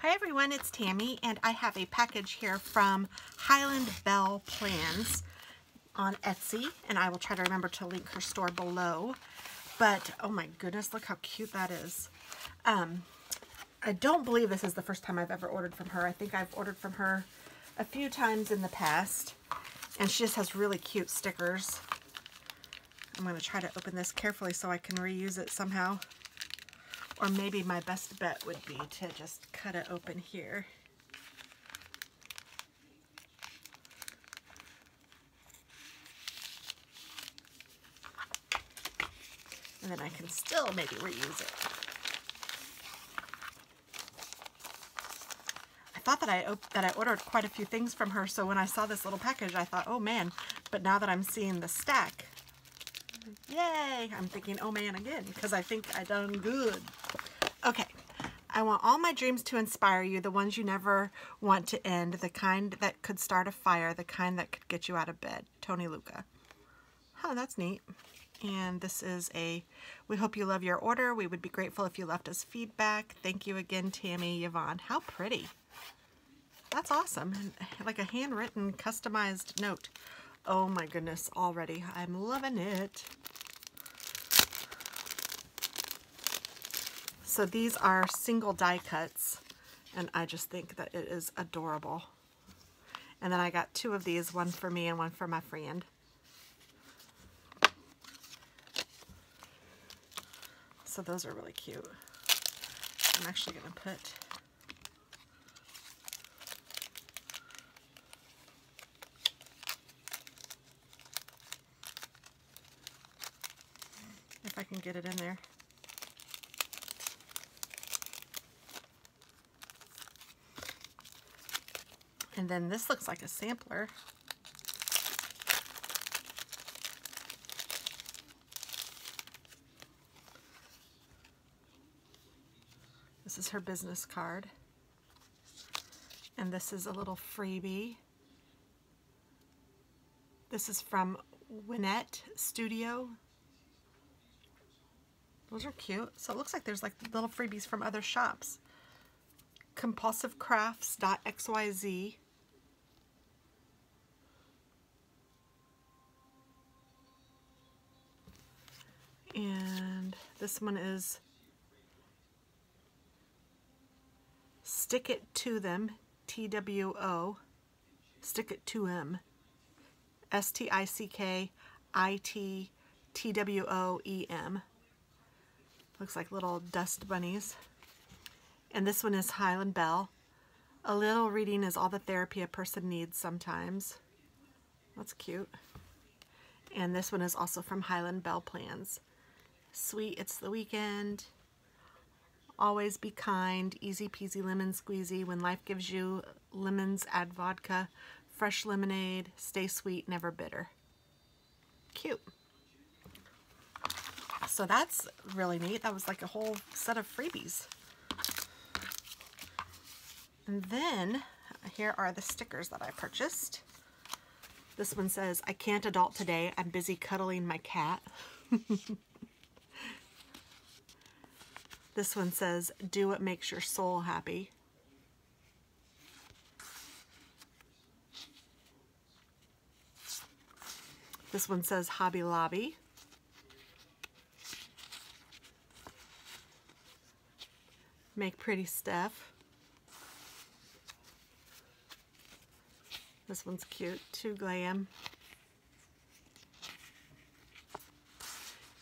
Hi everyone, it's Tammy, and I have a package here from Highland Belle Plans on Etsy, and I will try to remember to link her store below. But oh my goodness, look how cute that is. I don't believe this is the first time I've ever ordered from her. I think I've ordered from her a few times in the past, and she just has really cute stickers. I'm going to try to open this carefully so I can reuse it somehow. Or maybe my best bet would be to just cut it open here. And then I can still maybe reuse it. I thought that I ordered quite a few things from her, so when I saw this little package I thought, oh man, but now that I'm seeing the stack, yay, I'm thinking, oh man, again, because I think I done good. Okay, I want all my dreams to inspire you, the ones you never want to end, the kind that could start a fire, the kind that could get you out of bed. Tony Luca. Oh, that's neat. And this is we hope you love your order. We would be grateful if you left us feedback. Thank you again, Tammy Yvonne. How pretty. That's awesome. And like a handwritten, customized note. Oh my goodness, already. I'm loving it. So these are single die cuts, and I just think that it is adorable. And then I got two of these, one for me and one for my friend. So those are really cute. I'm actually going to put if I can get it in there. And then this looks like a sampler. This is her business card. And this is a little freebie. This is from Winnette Studio. Those are cute. So it looks like there's like little freebies from other shops. Compulsivecrafts.xyz. And this one is Stick It To Them, TWO, Stick It To Them, STICKITTWOEM. Looks like little dust bunnies. And this one is Highland Belle. A little reading is all the therapy a person needs sometimes. That's cute. And this one is also from Highland Belle Plans. Sweet, it's the weekend. Always be kind. Easy peasy lemon squeezy. When life gives you lemons, add vodka. Fresh lemonade. Stay sweet, never bitter. Cute. So that's really neat. That was like a whole set of freebies. And then here are the stickers that I purchased. This one says, I can't adult today. I'm busy cuddling my cat. This one says, do what makes your soul happy. This one says, Hobby Lobby. Make pretty stuff. This one's cute, too glam.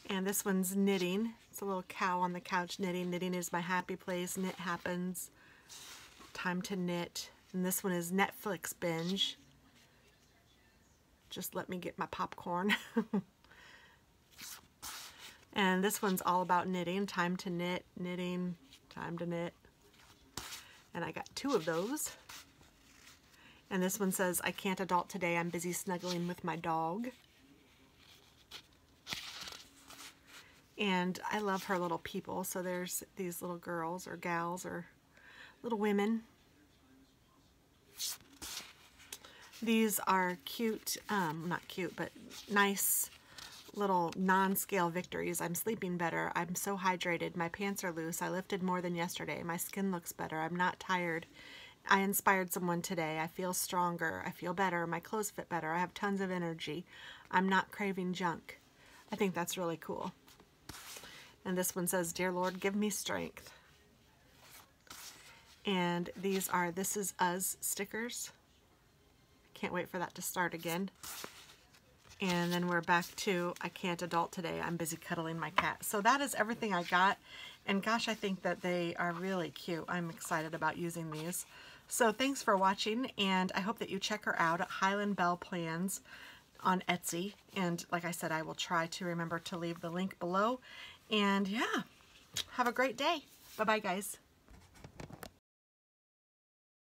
And this one's knitting. It's a little cow on the couch knitting. Knitting is my happy place. Knit happens. Time to knit. And this one is Netflix binge. Just let me get my popcorn. And this one's all about knitting. Time to knit. Knitting. Time to knit. And I got two of those. And this one says, I can't adult today. I'm busy snuggling with my dog. And I love her little people. So there's these little girls or gals or little women. These are cute, not cute, but nice little non-scale victories. I'm sleeping better. I'm so hydrated. My pants are loose. I lifted more than yesterday. My skin looks better. I'm not tired. I inspired someone today. I feel stronger. I feel better. My clothes fit better. I have tons of energy. I'm not craving junk. I think that's really cool. And this one says, Dear Lord, give me strength. And these are This Is Us stickers. Can't wait for that to start again. And then we're back to I can't adult today. I'm busy cuddling my cat. So that is everything I got. And gosh, I think that they are really cute. I'm excited about using these. So thanks for watching, and I hope that you check her out at Highland Belle Plans on Etsy. And like I said, I will try to remember to leave the link below. And yeah, have a great day. Bye-bye, guys.